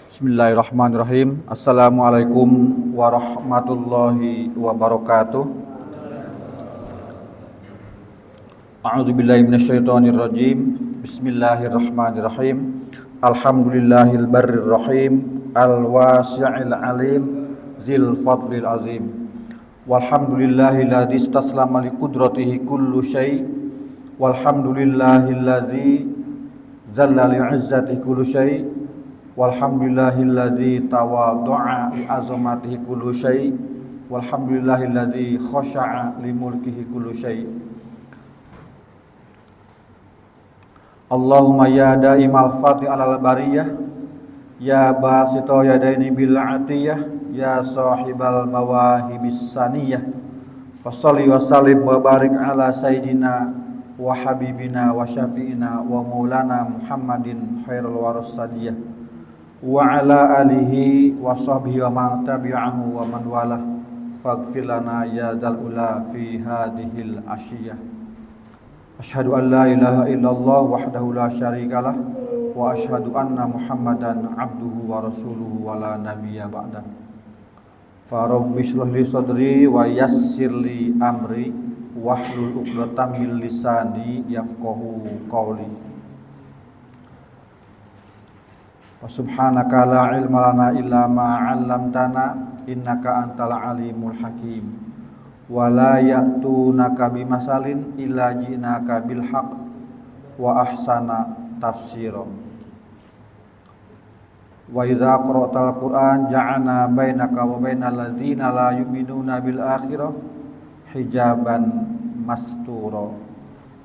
Bismillahirrahmanirrahim. Assalamualaikum warahmatullahi wabarakatuh. A'udzubillahi minasyaitonirrajim. Bismillahirrahmanirrahim. Alhamdulillahil barrir rahim, al-wasi'il alim, dzil fadlil azim. Walhamdulillahilladzi istaslama li qudratihi kullu syai'. Walhamdulillahilladzi dzalla li 'izzatihi kullu syai'. Walhamdulillahilladzi tawaddu'a li azamatihi kullu syai'. Walhamdulillahilladzi khasha'a li mulkihi kullu syai'. Allahumma ya da'imal fati alal bariyah, ya basita yadaini bil atiyah, ya sahibal mawahibis saniyah. Fasholli wa sallim wa barik ala sayyidina wa habibina wa syafi'ina wa maulana Muhammadin khairul waras sadiyah wa ala alihi wa sahbihi wa man tabi'ahu wa man walah faghfir lana ya dzal ula fi hadhil asyiyah. Asyhadu an la ilaha illallah wahdahu la syarikalah wa asyhadu anna Muhammadan abduhu wa rasuluhu wa la nabiyya ba'dah. Fa rabbi shrah li sadri wa yassir li amri wahlul 'uqdatam min lisani yafqahu qawli. Subhanaka la ilma lana illa ma 'allamtana innaka antal alimul hakim. Wa la ya'tunaka bimasalin illa ji'naka bil haqq wa ahsana tafsira. Wa idza qara'tal Qur'an ja'alna bainaka wa bainal ladzina la yu'minuna bil akhirah hijaban mastura.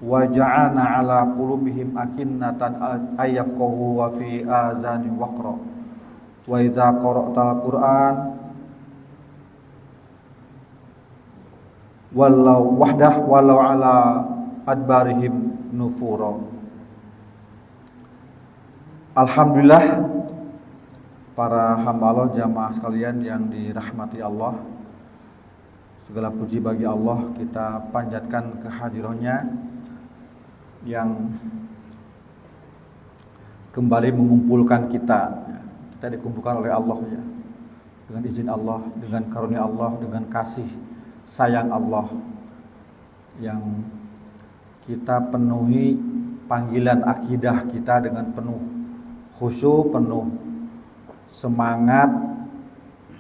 Wa ja'alna 'ala qulubihim akinnatan ayyafqahu wa fi azani waqra. Wa idza qara'tal Qur'an walau 'ala adbarihim nufura. Alhamdulillah, para hamba Allah, jamaah sekalian yang dirahmati Allah, segala puji bagi Allah, kita panjatkan kehadirannya yang kembali mengumpulkan kita dikumpulkan oleh Allah ya, dengan izin Allah, dengan karunia Allah, dengan kasih sayang Allah, yang kita penuhi panggilan akidah kita dengan penuh khusyuk, penuh semangat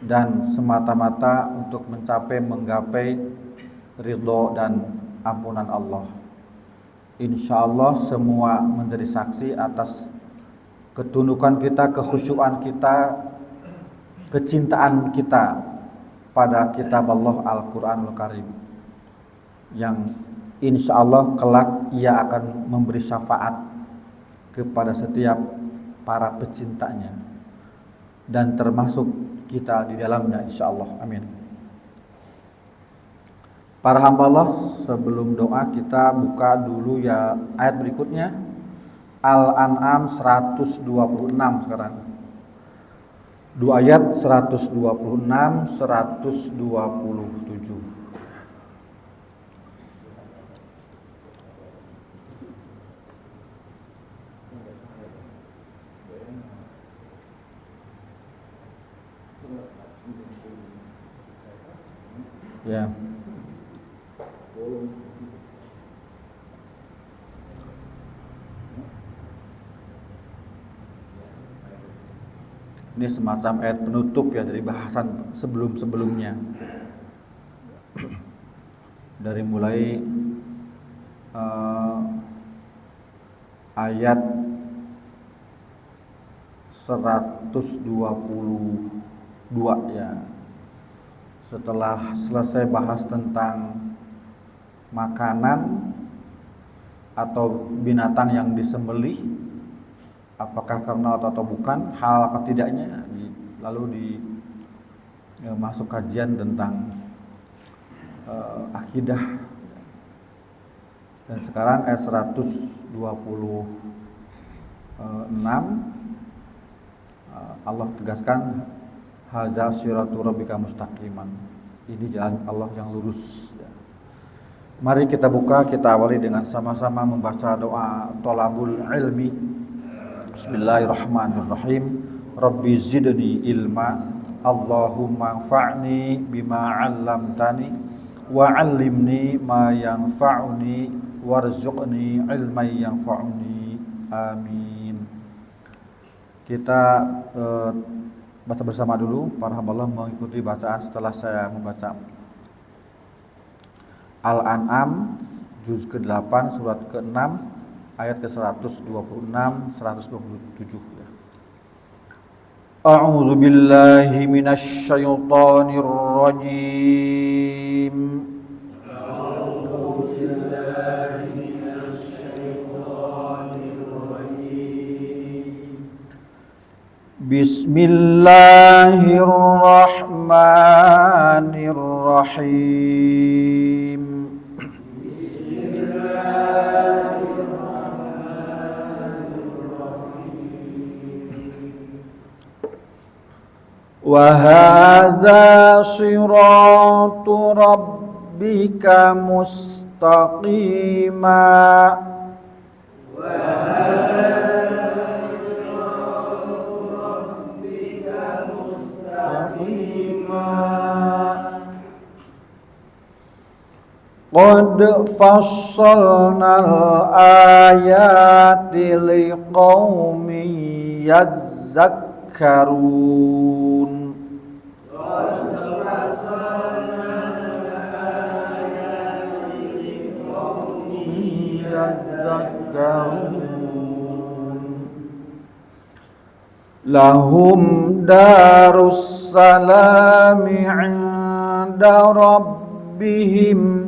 dan semata-mata untuk menggapai ridho dan ampunan Allah. Insyaallah semua menjadi saksi atas ketundukan kita, kekhusyuan kita, kecintaan kita pada kitab Allah Al-Quranul Karim, yang insyaallah kelak ia akan memberi syafaat kepada setiap para pecintanya, dan termasuk kita di dalamnya insyaallah. Amin. Para hamba Allah, sebelum doa kita buka dulu ya ayat berikutnya, Al-An'am 126 sekarang. Dua ayat 126, 127. Ya. Ini semacam ayat penutup ya dari bahasan sebelum-sebelumnya. Dari mulai ayat 122 ya. Setelah selesai bahas tentang makanan atau binatang yang disembelih, apakah karena atau bukan, hal apa tidaknya, lalu masuk kajian tentang akidah. Dan sekarang ayat 126 Allah tegaskan hadza siratu rabbika mustaqiman. Ini jalan Allah yang lurus. Mari kita buka, kita awali dengan sama-sama membaca doa thalabul ilmi. Bismillahirrahmanirrahim. Rabbi zidni ilma. Allahumma anfa'ni bima 'allamtani wa 'allimni ma yanfa'uni warzuqni ilman yanfa'uni. Amin. Kita baca bersama dulu, para hamba Allah mengikuti bacaan setelah saya membaca. Al-An'am juz ke-8 surat ke-6 ayat ke-126 127 ya. A'udzu billahi minasy syaithanir rajim. Bismillahirrahmanirrahim. Wa hadza shiratu rabbika mustaqima. Qad fassalnal ayati liqaumin yadhakkarun. Lahum darus salami 'inda rabbihim.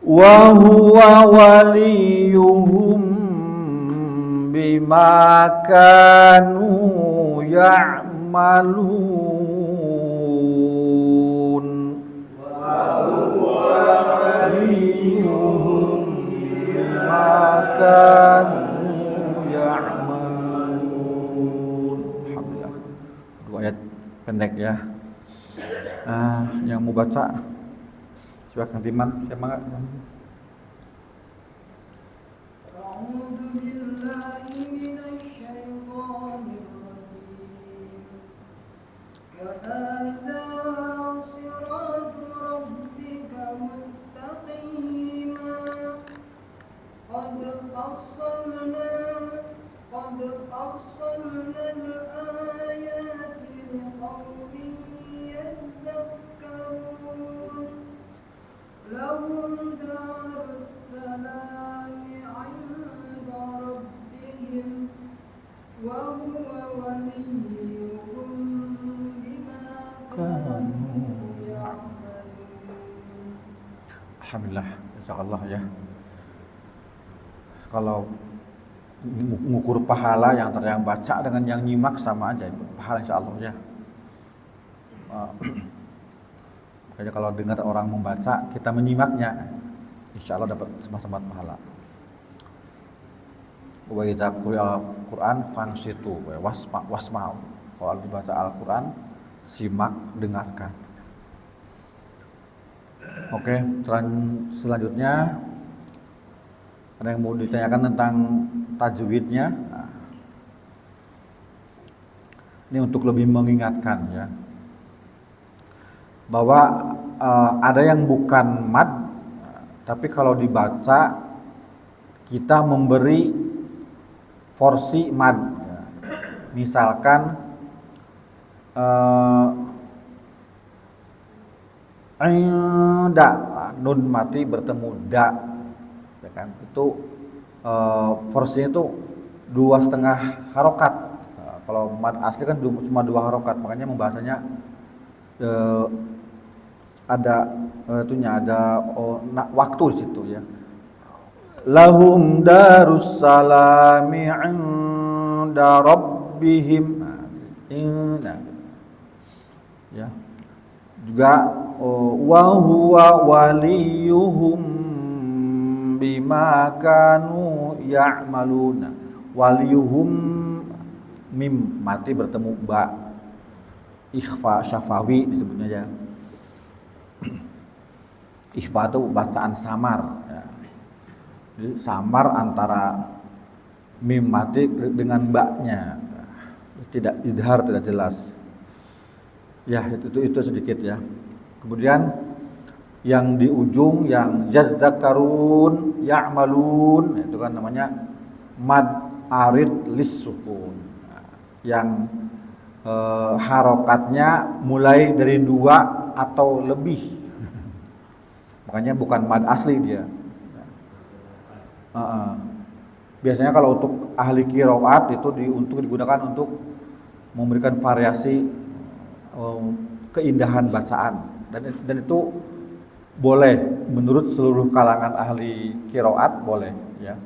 Wa huwa waliyuhum bima kanu ya'malun. Wa huwa waliyuhum bima kanu ya'malun. Alhamdulillah. Dua ayat pendek ya. Yang mau baca silakan Timan, semangat. Alhamdulillah, insyaallah ya. Kalau mengukur pahala yang baca dengan yang nyimak sama aja, pahala insyaallah ya. Makanya kalau dengar orang membaca, kita menyimaknya, insyaallah dapat sama-sama pahala. Wa idza quri'al Qur'an fansitu wasma'u. Kalau dibaca Al-Qur'an, simak, dengarkan. Oke, selanjutnya ada yang mau ditanyakan tentang tajwidnya. Ini untuk lebih mengingatkan ya, bahwa ada yang bukan mad, tapi kalau dibaca kita memberi porsi mad. Misalkan inda, nun mati bertemu da, ya kan? Itu porsinya itu 2,5 harokat. Kalau mad asli kan cuma 2 harokat, makanya membahasanya ada waktu di situ ya. Lahum darus salami 'inda rabbihim. Ya. Juga wa huwa waliyuhum bima kanu ya'maluna. Waliyuhum, mim mati bertemu ba, ikhfa syafawi disebutnya ya. Ikhfa itu bacaan samar ya. Jadi samar antara mim mati dengan baknya, tidak idhar, tidak jelas ya. Itu sedikit ya. Kemudian yang di ujung yang yazzakarun ya'malun itu kan namanya mad arid lis sukun yang harokatnya mulai dari 2 atau lebih. Makanya bukan mad asli dia. Biasanya kalau untuk ahli qiraat itu untuk digunakan untuk memberikan variasi keindahan bacaan dan itu boleh menurut seluruh kalangan ahli qiraat boleh ya.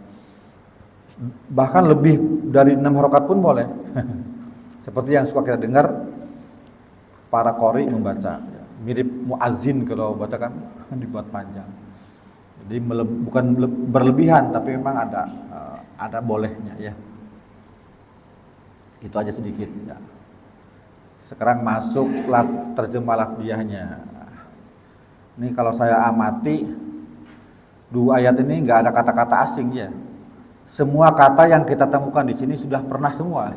Bahkan lebih dari 6 harokat pun boleh. Seperti yang suka kita dengar para qori membaca ya. Mirip muazzin kalau baca kan dibuat panjang. Jadi bukan berlebihan tapi memang ada bolehnya ya. Itu aja sedikit ya. Sekarang masuk terjemah lafdiyahnya. Ini kalau saya amati 2 ayat ini nggak ada kata-kata asing ya. Semua kata yang kita temukan di sini sudah pernah semua.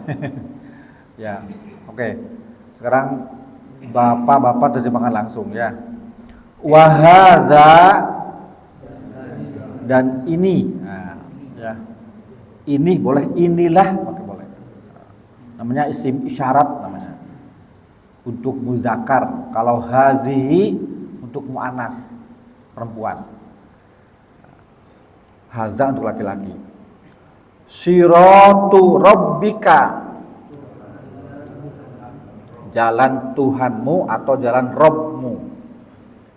Ya, oke. Sekarang Bapak terjemahkan langsung ya. Wahadza dan ini, nah, ya. Ini boleh, inilah boleh. Namanya isim isyarat namanya. Untuk muzakkar, kalau hazihi untuk muannas perempuan. Hadza untuk laki-laki. Siratu rabbika, jalan Tuhanmu atau jalan Robmu.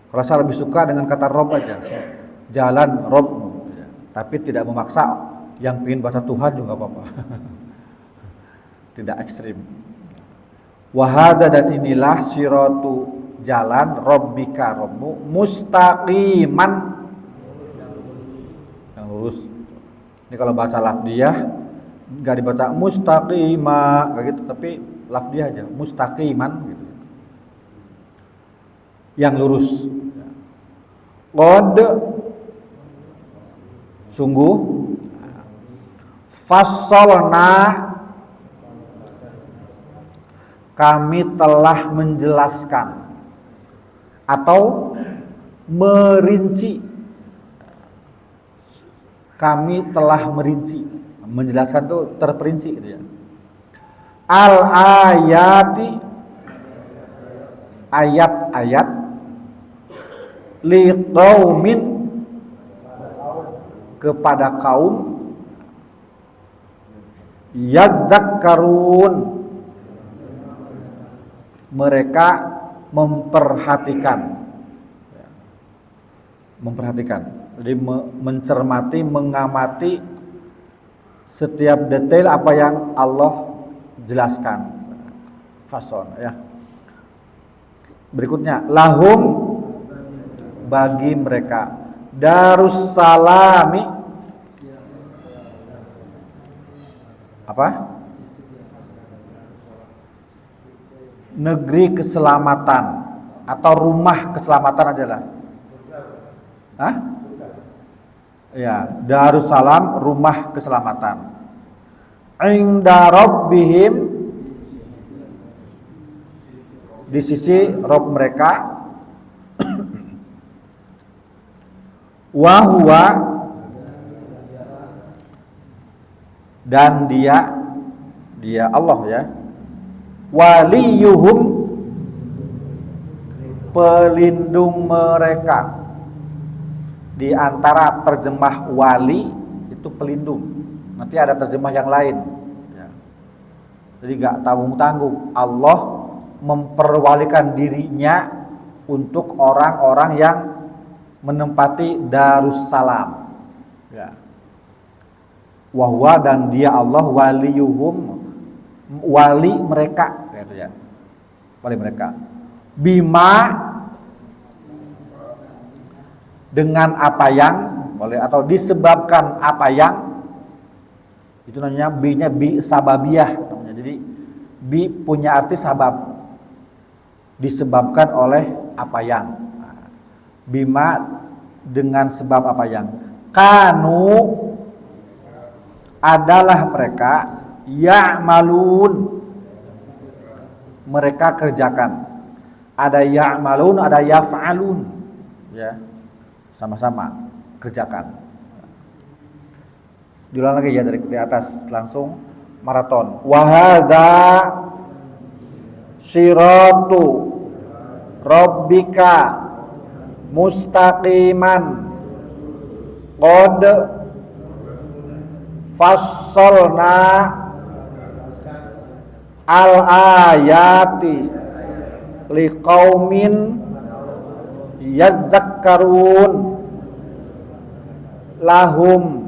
Kalau saya lebih suka dengan kata Rob aja, jalan Robmu. Tapi tidak memaksa, yang ingin baca Tuhan juga apa-apa. Tidak ekstrim. Wahada dan inilah siratu jalan Rabbika Robmu mustaqiman yang lurus. Ini kalau baca lafdiyah nggak dibaca mustaqima kayak gitu, tapi lafdiyah aja mustaqiman gitu. Yang lurus. Qad sungguh fassalna kami telah menjelaskan atau merinci. Kami telah merinci, menjelaskan itu terperinci gitu ya. Al ayati, ayat-ayat, liqaumin, kepada kaum, yazakkarun, mereka memperhatikan, jadi mencermati, mengamati setiap detail apa yang Allah jelaskan. Fason ya. Berikutnya, lahum, bagi mereka, darussalami, apa? Negeri keselamatan atau rumah keselamatan aja lah. Hah? Ya, Darussalam, rumah keselamatan. Inda rabbihim, di sisi Rabb mereka. Wa huwa, dan dia Allah ya. Waliyuhum, pelindung mereka. Di antara terjemah wali itu pelindung. Nanti ada terjemah yang lain ya. Jadi gak tanggung-tanggung, Allah memperwalikan dirinya untuk orang-orang yang menempati Darussalam ya. Wahwa, dan dia Allah, waliyuhum, wali mereka gitu ya. Wali mereka. Bima, dengan apa yang boleh, atau disebabkan apa yang, itu namanya bi-nya bi sababiyah namanya. Jadi bi punya arti sabab, disebabkan oleh apa yang. Bima dengan sebab apa yang kanu adalah mereka ya'malun mereka kerjakan. Ada ya'malun, ada yaf'alun, ya, sama-sama kerjakan. Diulang lagi ya dari atas langsung maraton. Wa hadza siratu rabbika mustaqiman qad fassalna al ayati liqaumin yazakkarun lahum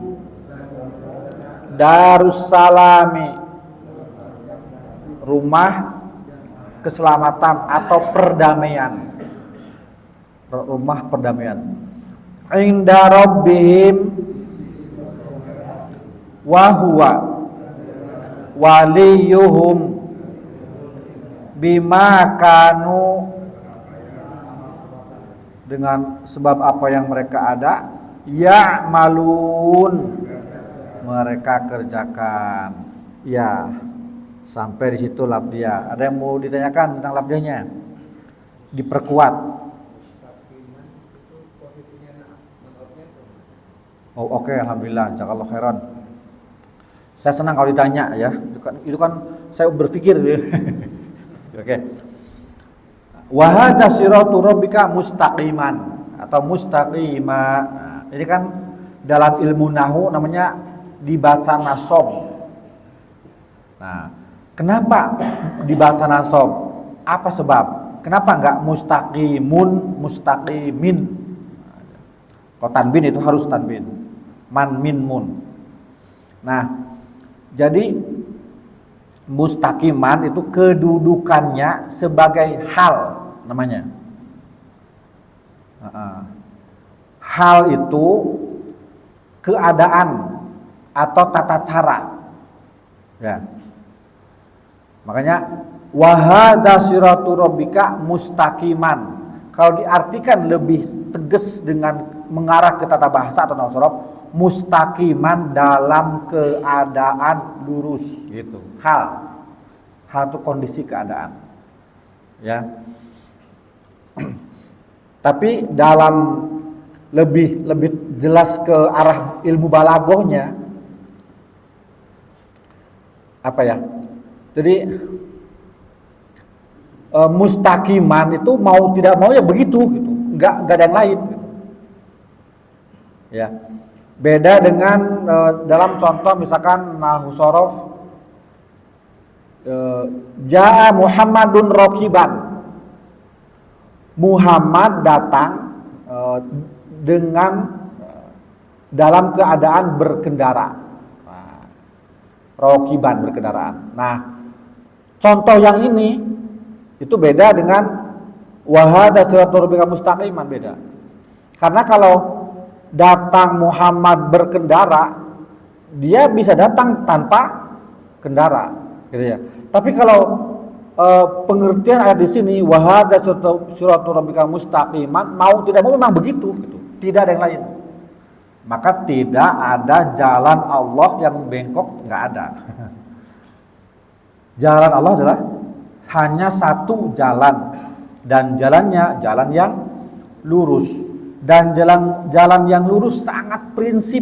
darussalami rumah keselamatan atau perdamaian, rumah perdamaian inda rabbihim wa huwa waliyuhum bima kanu dengan sebab apa yang mereka ada ya'malun mereka kerjakan. Ya, sampai di situ labdia. Ada yang mau ditanyakan tentang labdianya? Diperkuat. Oh, oke, alhamdulillah, jazakallahu khairan. Saya senang kalau ditanya ya. Itu kan saya berpikir. Oke. Wa hadza siratu rabbika mustaqiman atau mustaqima. Nah, ini kan dalam ilmu nahwu namanya dibaca nasab. Nah, kenapa dibaca nasab? Apa sebab? Kenapa enggak mustaqimun, mustaqimin? Kalau tanbin itu harus tanbin. Man min mun. Nah, jadi mustaqiman itu kedudukannya sebagai hal namanya. Hal itu keadaan atau tata cara. Ya. Makanya wa hadza siratu rabbika mustaqiman. Kalau diartikan lebih tegas dengan mengarah ke tata bahasa atau nahwu sorof, mustaqiman dalam keadaan lurus gitu. Hal itu kondisi keadaan. Ya. Tapi dalam lebih jelas ke arah ilmu balaghahnya apa ya? Jadi mustaqiman itu mau tidak mau ya begitu gitu. Enggak ada yang lain gitu. Ya. Beda dengan dalam contoh misalkan nahwu sorof jaa Muhammadun rakiban. Muhammad datang dengan dalam keadaan berkendara. Rakiban berkendaraan. Nah, contoh yang ini itu beda dengan wa hadza siratal rabbika mustaqiman, beda. Karena kalau datang Muhammad berkendara, dia bisa datang tanpa kendara, gitu ya. Tapi kalau pengertian ayat di sini wa hadza siratal rabbika mustaqiman, mau tidak mau memang begitu, gitu. Tidak ada yang lain. Maka tidak ada jalan Allah yang bengkok, nggak ada. Jalan Allah adalah hanya satu jalan, dan jalannya jalan yang lurus. Dan jalan yang lurus sangat prinsip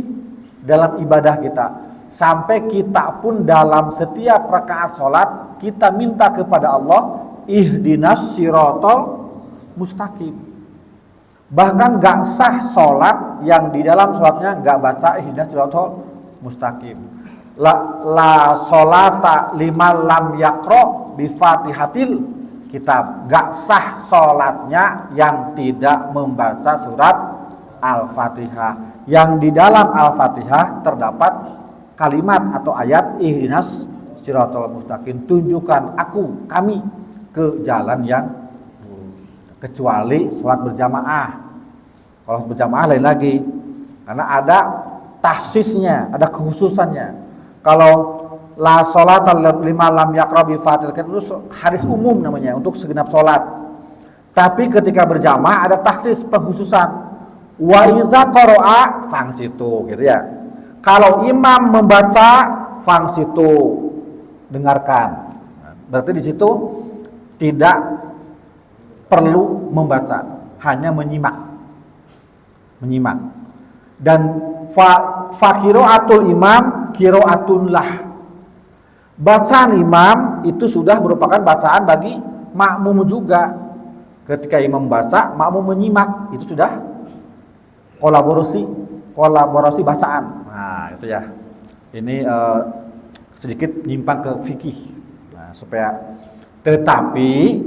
dalam ibadah kita. Sampai kita pun dalam setiap rakaat sholat kita minta kepada Allah ihdinas siratal mustaqim. Bahkan gak sah sholat yang di dalam sholatnya gak baca ihdinas siratal mustaqim. La sholata liman lam yaqra bi fatihatil kitab. Gak sah sholatnya yang tidak membaca surat Al-Fatihah. Yang di dalam Al-Fatihah terdapat kalimat atau ayat ihdinas siratal mustaqim. Tunjukkan kami ke jalan yang kecuali sholat berjamaah. Kalau berjamaah lain lagi, karena ada tahsisnya, ada kekhususannya. Kalau la sholata liman lam yaqra bi fatihil kitab itu hadis umum namanya untuk segenap sholat. Tapi ketika berjamaah ada tahsis, pengkhususan. Wa iza qara'a fangsitu gitu ya. Kalau imam membaca fangsitu, dengarkan. Berarti di situ tidak perlu membaca, hanya menyimak. Dan fa qiraatul imam qiraatun lah. Bacaan imam itu sudah merupakan bacaan bagi makmum juga. Ketika imam membaca, makmum menyimak, itu sudah kolaborasi bacaan. Nah, itu ya. Ini sedikit nyimpang ke fikih. Nah, supaya tetapi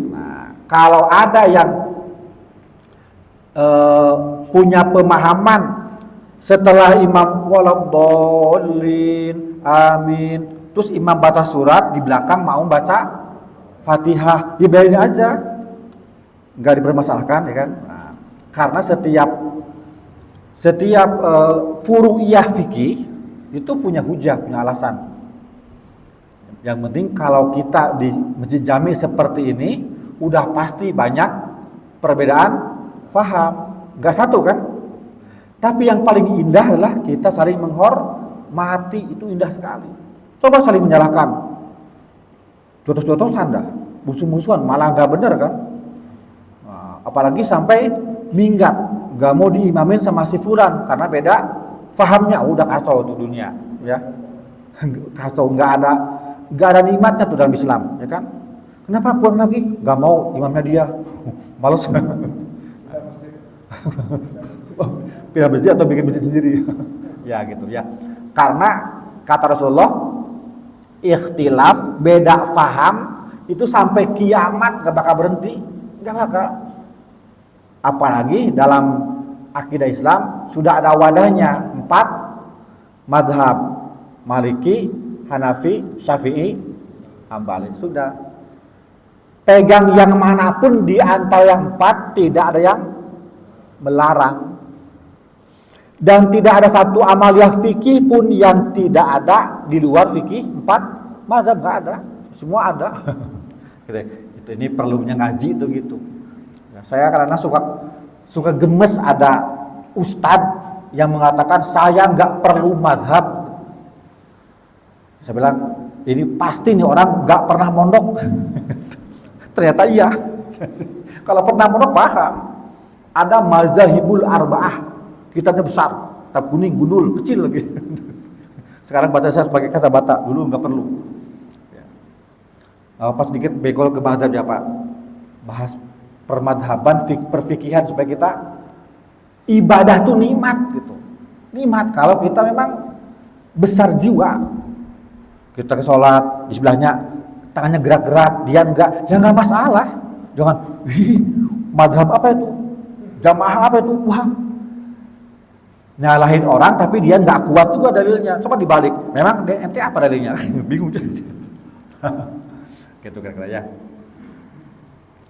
kalau ada yang punya pemahaman setelah imam waladhdallin amin, terus imam baca surat, di belakang mau baca Fatihah, ya biarin aja, nggak dipermasalahkan ya kan. Nah, karena setiap furu'iyah fikih itu punya hujah, punya alasan. Yang penting kalau kita di masjid jami seperti ini udah pasti banyak perbedaan faham, nggak satu kan. Tapi yang paling indah adalah kita saling menghormati, itu indah sekali. Coba saling menyalahkan, jotos-jotosan dah, musuh-musuhan, malah nggak bener kan. Nah, apalagi sampai minggat, nggak mau diimamin sama si fulan karena beda fahamnya, udah kacau tuh dunia, ya. Kacau, nggak ada nikmatnya tuh dalam Islam, ya kan? Kenapa pulang lagi? Nggak mau imamnya dia, males. Pindah masjid atau bikin masjid sendiri. Ya gitu ya. Karena kata Rasulullah, ikhtilaf, beda faham itu sampai kiamat gak bakal berhenti, gak bakal. Apalagi dalam akidah Islam sudah ada wadahnya 4 madhab: Maliki, Hanafi, Syafi'i, Hambali. Sudah. Pegang yang manapun di antara yang 4, tidak ada yang melarang. Dan tidak ada satu amaliyah fikih pun yang tidak ada di luar fikih 4 mazhab, nggak ada, semua ada. Ini perlunya ngaji itu gitu. Ya, saya karena suka gemes ada ustadz yang mengatakan saya nggak perlu mazhab. Saya bilang ini pasti nih orang nggak pernah mondok. Ternyata iya. Kalau pernah mondok paham. Ada mazahibul arba'ah. Kitabnya besar, kitab kuning, gundul, kecil lagi. Sekarang baca saya sebagai kacamata, dulu nggak perlu. Ya. Pas sedikit bekol ke mazhab ya Pak, bahas permadhaban, perfikihan supaya kita ibadah tuh nikmat gitu. Nikmat kalau kita memang besar jiwa. Kita ke sholat, di sebelahnya tangannya gerak-gerak, dia enggak, ya nggak masalah. Jangan, madhab apa itu? Jamaah apa itu? Wah, nyalahin orang tapi dia nggak kuat juga dalilnya. Coba dibalik, memang ente apa dalilnya? Bingung gitu kira-kira ya.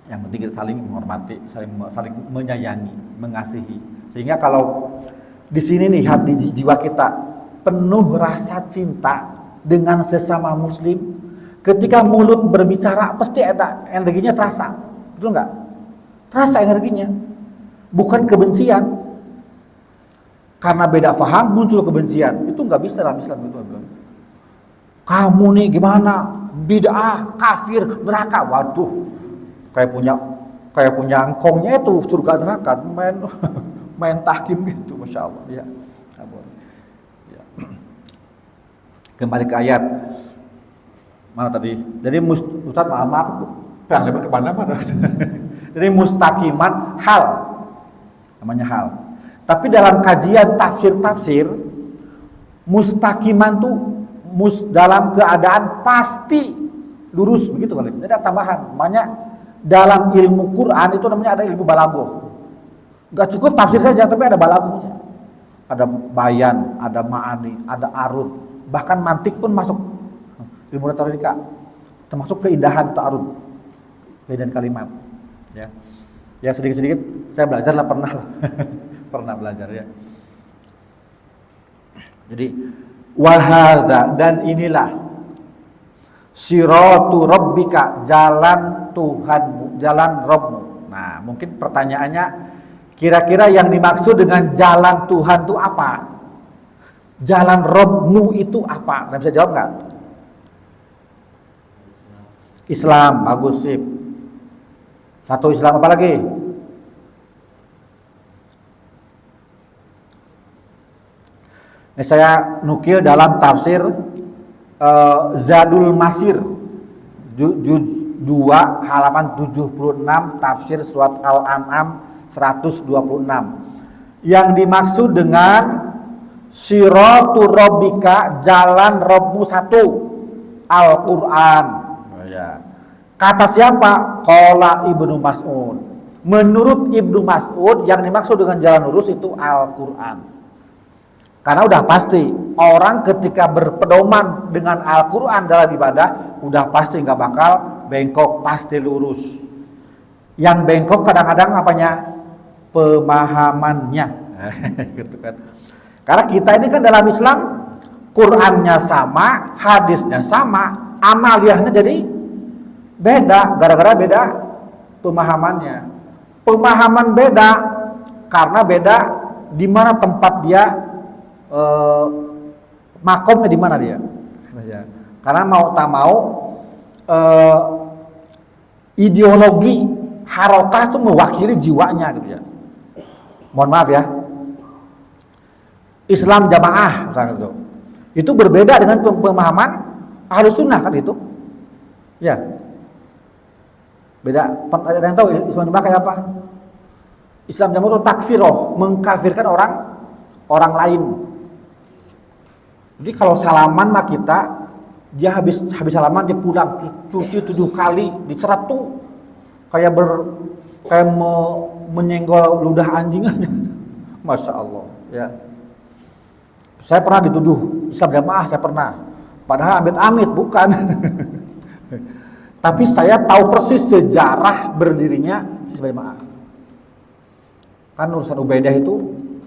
Yang penting kita saling menghormati, saling menyayangi, mengasihi, sehingga kalau di sini nih hati jiwa kita penuh rasa cinta dengan sesama muslim, ketika mulut berbicara pasti ada energinya, terasa, betul nggak? Terasa energinya, bukan kebencian. Karena beda faham muncul kebencian. Itu nggak bisa dalam Islam itu. Kamu nih gimana? Bid'ah, kafir, neraka. Waduh, kayak punya angkongnya itu surga neraka. Main tahkim gitu, masya Allah. Ya. Kembali ke ayat mana tadi? Jadi Ustaz maaf, pengen lebar ke mana? Jadi mustaqiman hal, namanya hal. Tapi dalam kajian tafsir mustaqiman tuh dalam keadaan pasti lurus begitu kali. Tidak ada tambahan. Makanya dalam ilmu Quran itu namanya ada ilmu balaghah. Gak cukup tafsir saja, tapi ada balaghahnya. Ada bayan, ada ma'ani, ada arud. Bahkan mantik pun masuk ilmu retorika. Termasuk keindahan ta'arud. Keindahan kalimat. Ya sedikit-sedikit saya belajar lah, pernah belajar ya. Jadi wahadza, dan inilah siratu rabbika, jalan Tuhanmu, jalan Rabbmu. Nah, mungkin pertanyaannya Kira-kira yang dimaksud dengan jalan Tuhan itu apa? Jalan Robmu itu apa? Anda bisa jawab nggak? Islam, bagus sih. Satu Islam, apa lagi? Ini saya nukil dalam tafsir Zadul Masir juz 2 halaman 76 tafsir surat Al-An'am 126. Yang dimaksud dengan Siratul Rabbika, jalan Rabbmu satu, Al-Quran. Kata siapa? Qala Ibnu Mas'ud. Menurut Ibnu Mas'ud, yang dimaksud dengan jalan lurus itu Al-Quran. Karena udah pasti orang ketika berpedoman dengan Al-Quran dalam ibadah, udah pasti nggak bakal bengkok, pasti lurus. Yang bengkok kadang-kadang apanya? Pemahamannya. Gitu kan. Karena kita ini kan dalam Islam Qurannya sama, hadisnya sama, amaliyahnya jadi beda, gara-gara beda pemahamannya. Pemahaman beda karena beda di mana tempat dia, makomnya di mana dia. Karena mau tak mau ideologi harokah itu mewakili jiwanya gitu ya. Mohon maaf ya. Islam jamaah misalnya itu berbeda dengan pemahaman Ahlus Sunnah kan itu. Ya. Beda. Ada yang tahu Islam jamaah kayak apa? Islam jamaah itu takfiroh, mengkafirkan orang lain. Jadi kalau salaman mah kita, dia habis salaman dia pulang cuci 7 kali, dicerat tuh kayak menyenggol ludah anjing aja. Masya Allah ya. Saya pernah dituduh Islam jamaah, saya pernah. Padahal amit-amit bukan. Tapi saya tahu persis sejarah berdirinya Islam jamaah. Kan urusan Ubaidah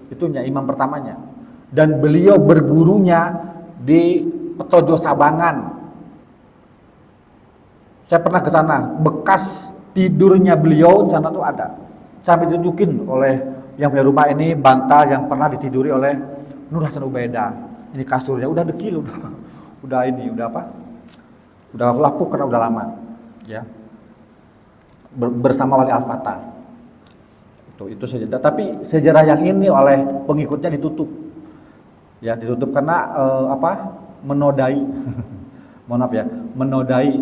itunya imam pertamanya. Dan beliau bergurunya di Petojo Sabangan. Saya pernah ke sana, bekas tidurnya beliau di sana tuh ada. Sampai ditunjukin oleh yang punya rumah ini bantal yang pernah ditiduri oleh Nur Hasan Ubaidah. Ini kasurnya udah dekil, udah ini, udah apa? Udah lapuk karena udah lama. Ya. Bersama Wali Al-Fatah. Itu saja. Tapi sejarah yang ini oleh pengikutnya ditutup. Ya, ditutup karena menodai. Mohon maaf ya, menodai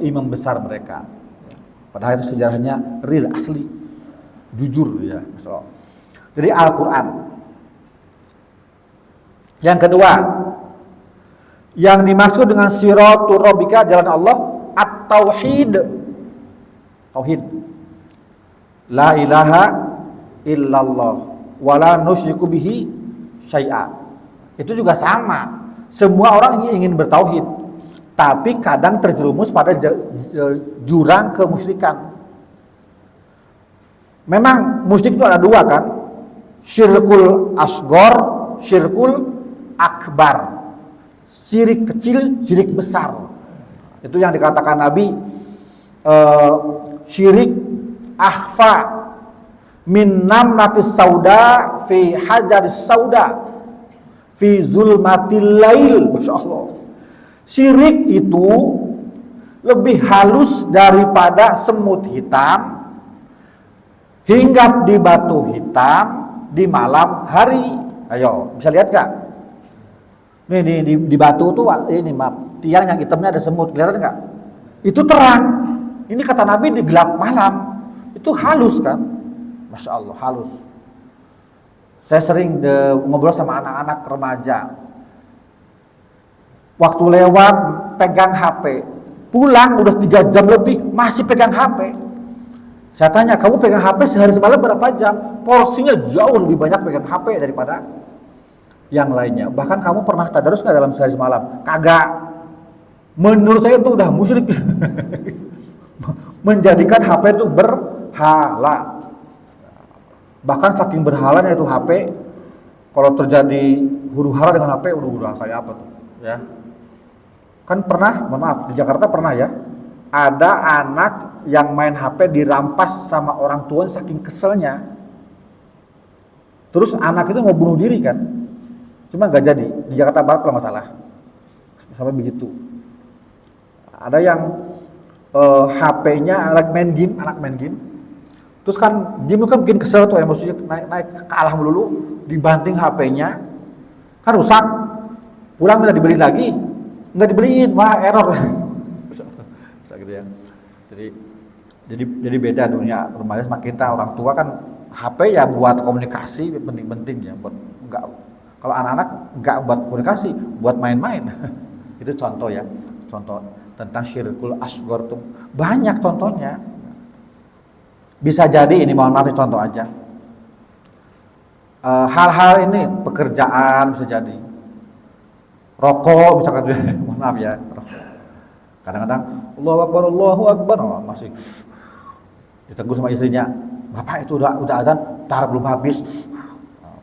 imam besar mereka. Padahal itu sejarahnya real, asli, jujur ya. Jadi Al-Quran. Yang kedua, yang dimaksud dengan Siratul Rabbika, jalan Allah, at-tauhid. Tauhid. La ilaha illallah wa la nusyriku bihi syai'a. Itu juga sama. Semua orang ingin bertauhid, tapi kadang terjerumus pada jurang kemusyrikan. Memang musyrik itu ada dua kan? Syirkul asghar, syirkul akbar. Syirik kecil, syirik besar. Itu yang dikatakan Nabi, syirik akhfa min namratis sauda fi hajaris sauda fi zulmatil lail. Masya Allah. Syirik itu lebih halus daripada semut hitam hinggap di batu hitam di malam hari. Ayo, bisa lihat gak? Nih di batu tuh ini maaf, tiang yang hitamnya ada semut, kelihatan gak? Itu terang. Ini kata Nabi di gelap malam. Itu halus kan? Masya Allah, halus. Saya sering ngobrol sama anak-anak remaja. Waktu lewat pegang HP, pulang udah 3 jam lebih masih pegang HP. Saya tanya, kamu pegang HP sehari semalam berapa jam? Porsinya jauh lebih banyak pegang HP daripada yang lainnya. Bahkan kamu pernah tadarus nggak dalam sehari semalam? Kagak. Menurut saya itu udah musyrik. Menjadikan HP itu berhala. Bahkan saking berhalanya itu HP, kalau terjadi huru hara dengan HP, udah kayak apa tuh? Ya. Kan pernah, mohon maaf, di Jakarta pernah ya, ada anak yang main HP dirampas sama orang tuanya saking keselnya. Terus anak itu mau bunuh diri kan, cuma nggak jadi di Jakarta Barat kalau nggak salah, sampai begitu. Ada yang HP-nya anak main game, terus kan game itu kan bikin kesel tuh emosinya naik kalah melulu, dibanting HP-nya, kan rusak, pulang minta dibeli lagi, nggak dibeliin, wah error. Gitu ya. Jadi beda dunia remaja sama kita orang tua kan. HP ya buat komunikasi penting-penting ya, buat enggak, kalau anak-anak enggak buat komunikasi, buat main-main. Itu contoh ya, contoh tentang syirkul asghar tuh banyak contohnya. Bisa jadi ini, mohon maaf contoh aja. Hal-hal ini pekerjaan bisa jadi, rokok misalkan, mohon maaf ya, rokok. Kadang-kadang Allahu Akbar, oh, masih ditegur sama istrinya. Bapak itu udah azan, tar belum habis.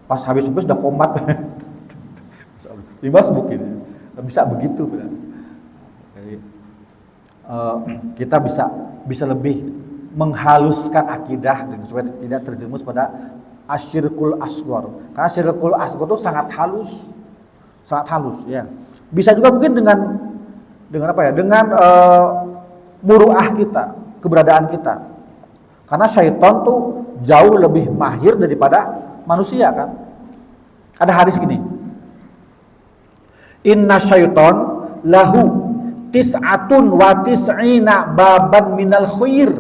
Pas habis udah komat. Dimas mungkin bisa begitu. Jadi, kita bisa lebih menghaluskan akidah supaya tidak terjerumus pada asyirkul asghar. Karena asyirkul asghar itu sangat halus ya. Bisa juga mungkin dengan apa ya? Dengan muruah kita, keberadaan kita. Karena syaitan tuh jauh lebih mahir daripada manusia kan. Ada hadis gini. Inna syaitan lahu tis'atun wa tis'ina baban minal khair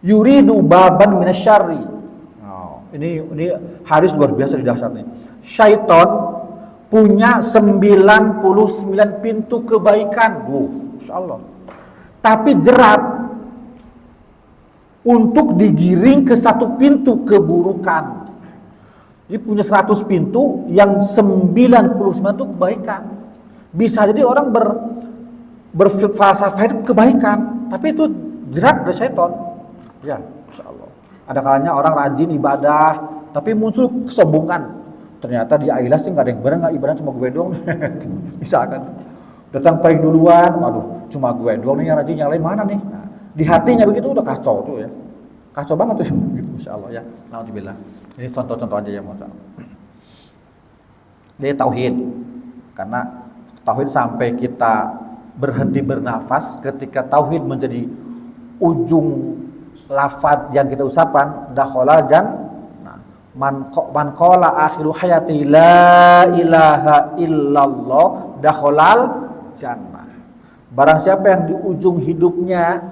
yuridu baban minasyarri. Oh, ini hadis luar biasa di dahsyat nih. Syaitan punya 99 pintu kebaikan. Insyaallah. Tapi jerat untuk digiring ke satu pintu keburukan. Dia punya 100 pintu, yang 99 itu kebaikan. Bisa jadi orang berfalsafah itu kebaikan, tapi itu jerat dari syaitan. Ya, insyaallah. Ada kalanya orang rajin ibadah, tapi muncul kesombongan. Ternyata di Ailas nggak ada yang benar, nggak ibadah cuma gue doang. Misalkan datang paling duluan, waduh, cuma gue doang nih yang rajin, yang lain mana nih? Nah, di hatinya begitu udah kacau tuh ya, kacau banget tuh, gitu, insyaallah ya. Alhamdulillah. Ini contoh-contoh aja ya, Mas. Jadi tauhid, karena tauhid sampai kita berhenti bernafas, ketika tauhid menjadi ujung lafaz yang kita usapan, dakhala jannah. Man qala akhiru hayati la ilaha illallah dakhalal jannah. Barang siapa yang di ujung hidupnya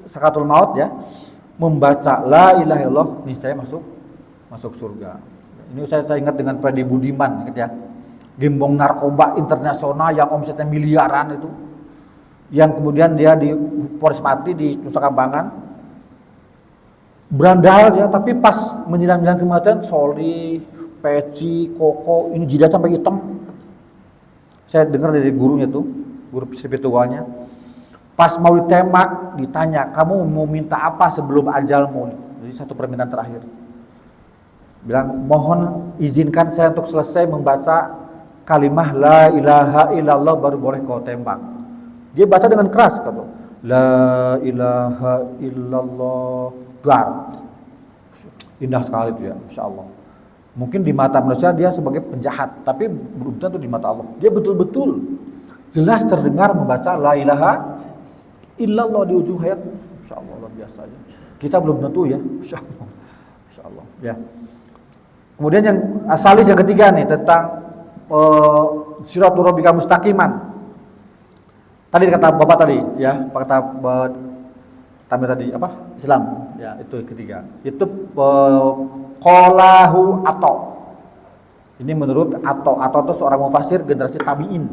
sakaratul maut ya, membaca la ilaha illallah, niscaya masuk surga. Ini saya ingat dengan Freddy Budiman, ingat ya, gembong narkoba internasional yang omsetnya miliaran itu, yang kemudian dia di Polres Mati di Nusa Kambangan, berandal dia, tapi pas menjelang kematian soli, peci, koko, ini jidat sampai hitam. Saya dengar dari gurunya tuh, guru spiritualnya, pas mau ditembak ditanya, kamu mau minta apa sebelum ajalmu? Jadi satu permintaan terakhir, bilang mohon izinkan saya untuk selesai membaca kalimah la ilaha illallah baru boleh kau tembak. Dia baca dengan keras kata la ilaha illallah, dar. Indah sekali itu ya, insyaallah. Mungkin di mata manusia dia sebagai penjahat, tapi belum tentu di mata Allah dia betul-betul jelas terdengar membaca la ilaha illallah di ujung hayat. Insyaallah luar biasa ya. Kita belum tentu ya, insyaallah. Insyaallah ya. Kemudian yang asalis yang ketiga nih tentang siratul rabbika mustaqiman. Tadi kata Bapak tadi ya, kata Tamir tadi apa? Islam ya, itu ketiga. Itu qalahu Atha. Ini menurut Atha itu seorang mufasir generasi tabi'in.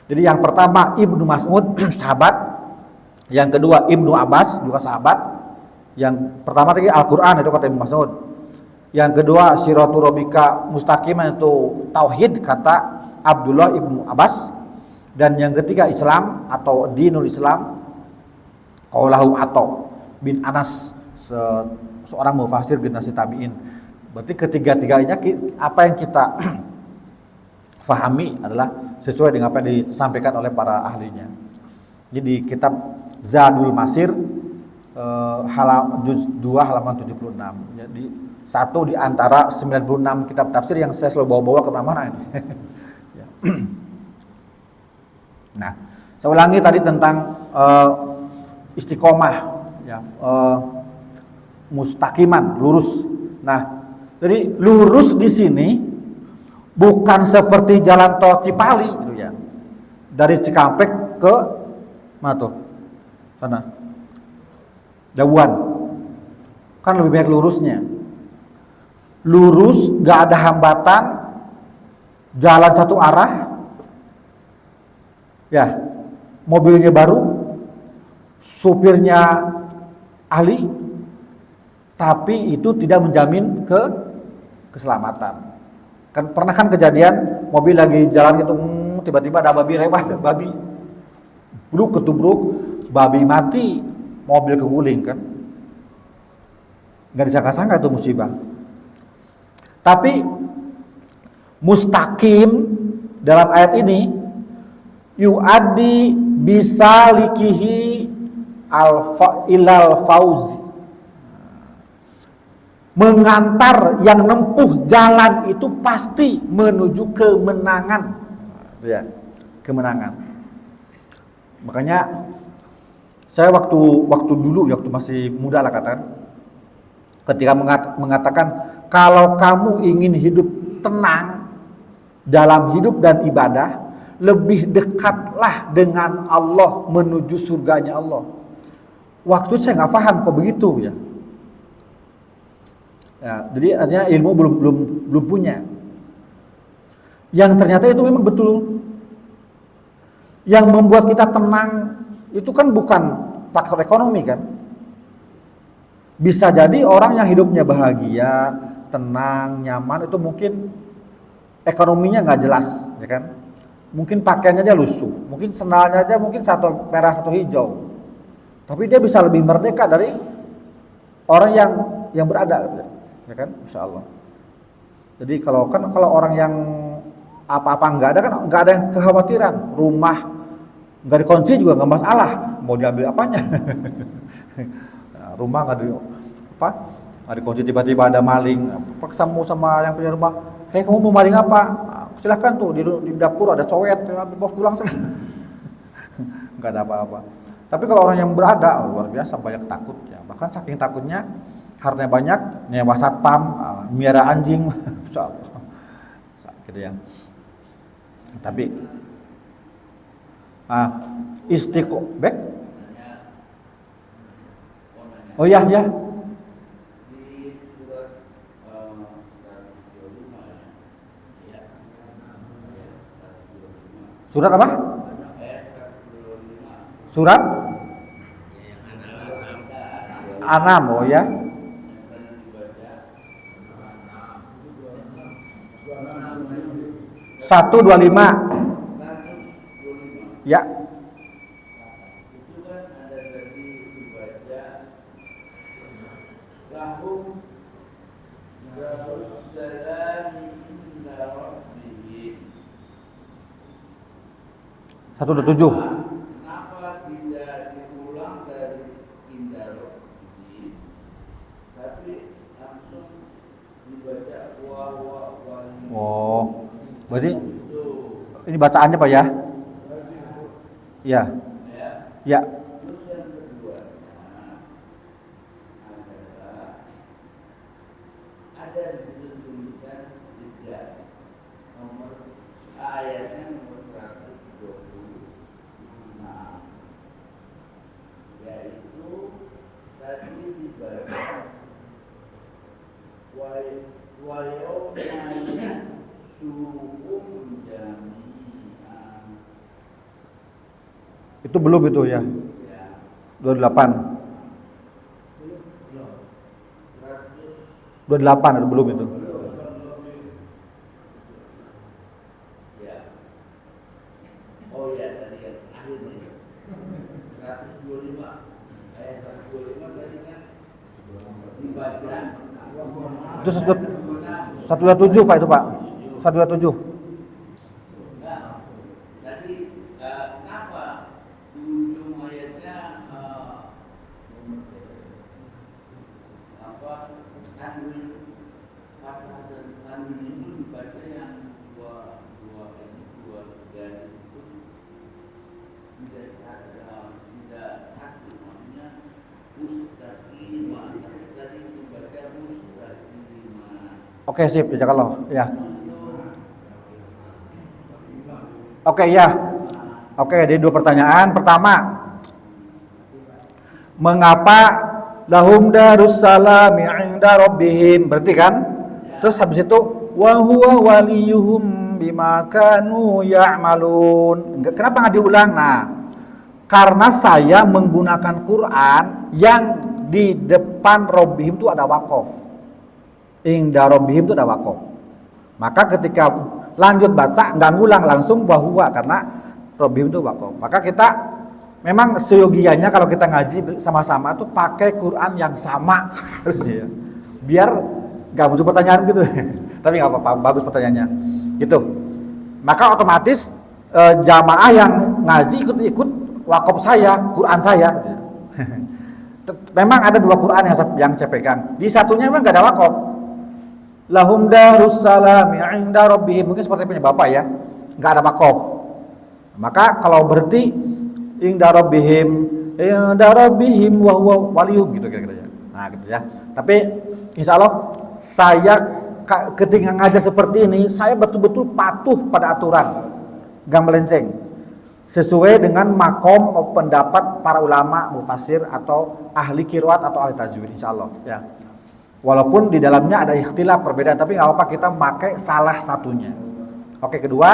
Jadi yang pertama Ibnu Mas'ud sahabat, yang kedua Ibnu Abbas juga sahabat. Yang pertama tadi Al-Qur'an itu kata Ibnu Mas'ud. Yang kedua siratul rabbika mustaqiman itu tauhid kata Abdullah Ibnu Abbas. Dan yang ketiga Islam atau dinul Islam qaulahu Atha bin Anas, seorang mufasir generasi tabi'in. Berarti ketiga-tiganya apa yang kita fahami adalah sesuai dengan apa yang disampaikan oleh para ahlinya. Jadi kitab Zadul Masir juz 2 halaman 76. Jadi satu di antara 96 kitab tafsir yang saya selalu bawa-bawa kemana-mana ini. Ya. Nah, saya ulangi tadi tentang istiqomah, ya, mustaqiman, lurus. Nah, jadi lurus di sini bukan seperti jalan tol Cipali gitu ya. Dari Cikampek ke mana tuh? Sana. Jauhan. Kan lebih banyak lurusnya. Lurus, gak ada hambatan, jalan satu arah. Ya, mobilnya baru, supirnya ahli, tapi itu tidak menjamin keselamatan. Kan pernah kan kejadian mobil lagi jalan gitu, tiba-tiba ada babi lewat, babi ketubruk, babi mati, mobil keguling kan. Nggak disangka-sangka itu musibah. Tapi mustaqim dalam ayat ini yu'addi bisalikihi ilal fauz, mengantar yang nempuh jalan itu pasti menuju kemenangan, ya, kemenangan. Makanya saya waktu dulu, waktu masih muda lah katakan, ketika mengatakan kalau kamu ingin hidup tenang dalam hidup dan ibadah, lebih dekatlah dengan Allah menuju surganya Allah. Waktu saya nggak paham kok begitu ya. Ya, jadi artinya ilmu belum punya. Yang ternyata itu memang betul. Yang membuat kita tenang itu kan bukan faktor ekonomi kan. Bisa jadi orang yang hidupnya bahagia, tenang, nyaman itu mungkin ekonominya nggak jelas, ya kan? Mungkin pakaiannya aja lusuh, mungkin sendalnya aja mungkin satu merah satu hijau. Tapi dia bisa lebih merdeka dari orang yang berada, ya kan? Insya Allah. Jadi kalau orang yang apa-apa nggak ada kan nggak ada yang kekhawatiran, rumah nggak dikunci juga nggak masalah, mau diambil apanya? Nah, rumah nggak dikunci, tiba-tiba ada maling, ketemu sama yang punya rumah, hei kamu mau maling apa? Silahkan tuh di dapur ada cowet, bawa pulang sana. Nggak ada apa-apa. Tapi kalau orang yang berada luar biasa banyak takutnya, bahkan saking takutnya hartanya banyak, nyewa satpam, miara anjing, gitu ya. Tapi istiqomah. Oh ya. Surat apa? Surat An'am, oh ya. Satu 25. Ya. Satu 27. Kenapa tidak diulang dari indaro ini, tapi langsung dibaca wa. Oh, berarti ini bacaannya Pak ya? Ya. Ya. Terus yang kedua adalah ada di situ tulisan tidak nomor ayatnya nomor 120. Nah, yaitu tadi dibaca wayomanya suhum jami'an. Itu belum itu ya. 28. 28 itu belum itu. Ya. Oh ya tadi yang akhirnya 125 ayat 125 tadi kan dibaca Itu 127 Pak itu Pak. 127. Nah, tadi kenapa di ujung ayatnya tanwin fathah dan tanwin itu dibaca yang dua garis itu tidak satu, maksudnya mustaqimah. Tadi dibaca mustaqimah. Oke, sip, jazakallah. Ya. Oke, ya. Oke, ada dua pertanyaan. Pertama, mengapa lahum darussalami 'inda rabbihim? Berarti kan? Terus habis itu wa huwa waliyuhum bima kanu ya'malun. Kenapa enggak diulang? Nah, karena saya menggunakan Quran yang di depan rabbihim itu ada waqaf. Inda rabbihim itu ada waqaf. Maka ketika lanjut baca enggak ngulang langsung wa huwa karena rabbihim itu waqaf. Maka kita memang seyogianya kalau kita ngaji sama-sama tuh pakai Quran yang sama ya. Biar gak muncul pertanyaan gitu. Tapi gak apa-apa, bagus pertanyaannya gitu. Maka otomatis jamaah yang ngaji ikut wakaf saya, Quran saya gitu ya. Memang ada dua Quran yang saya pegang. Di satunya memang gak ada wakaf. Lahum darussalami 'inda rabbihim. Mungkin seperti punya Bapak ya, gak ada wakaf. Maka kalau berhenti inda rabbihim wa huwa waliyuhum gitu kira-kira ya. Nah, gitu ya. Tapi insya Allah saya ketika ngajar seperti ini saya betul-betul patuh pada aturan, gak melenceng. Sesuai dengan makom pendapat para ulama mufassir atau ahli qiraat atau ahli tajwid insya Allah ya. Walaupun di dalamnya ada ikhtilaf perbedaan, tapi nggak apa-apa kita pakai salah satunya. Oke, kedua,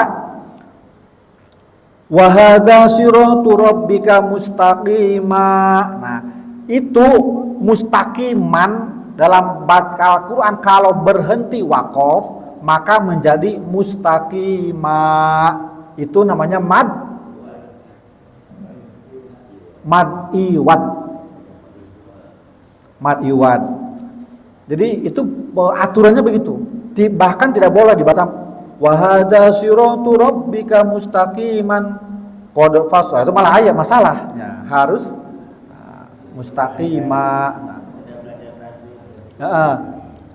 wa hadza siratu rabbika mustaqima. Nah, itu mustaqiman dalam baca Al-Qur'an kalau berhenti waqaf maka menjadi mustaqima. Itu namanya mad iwad. Mad iwad. Jadi itu aturannya begitu. Bahkan tidak boleh dibaca wa hadza siratu rabbika mustaqiman qad fasa. Itu malah ayat masalah. Ya, harus mustaqima.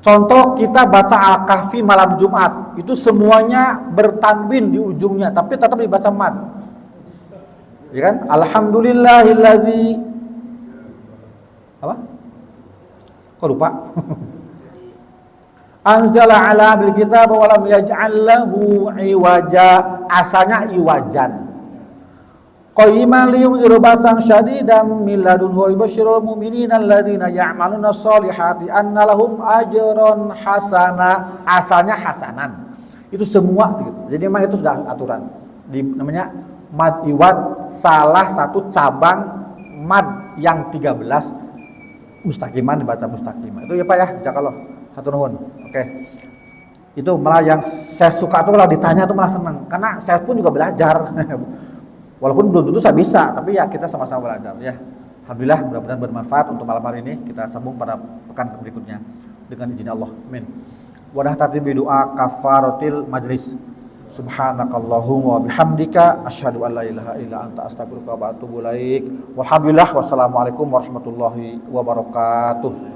Contoh kita baca Al-Kahfi malam Jumat, itu semuanya bertanwin di ujungnya, tapi tetap dibaca mad. Ya kan? Alhamdulillahillazi apa? Kok lupa? Anzala ala bil kitab wa lam yaj'al lahu iwaja. Asalnya iwajan. Qayyiman liyunziru basan syadidan min ladunhu wa yubashshirul mu'minina alladzina ya'maluna sholihati anna lahum ajran hasana. Asalnya hasanan. Itu semua gitu. Jadi memang itu sudah aturan. Namanya mad iwad, salah satu cabang mad yang 13 mustaqiman dibaca mustaqimah. Itu ya Pak ya, jazakallah. Hatur nuhun. Oke. Itu malah yang saya suka tuh kalau ditanya tuh malah senang. Karena saya pun juga belajar. Walaupun belum tentu saya bisa, tapi ya kita sama-sama belajar ya. Alhamdulillah mudah-mudahan bermanfaat untuk malam hari ini. Kita sambung pada pekan berikutnya dengan izin Allah. Amin. Wadah tartibi doa kafaratil majlis. Subhanakallahumma wa bihamdika asyhadu an la ilaha illa anta astaghfiruka wa atubu ilaik. Walhamdulillah wassalamualaikum warahmatullahi wabarakatuh.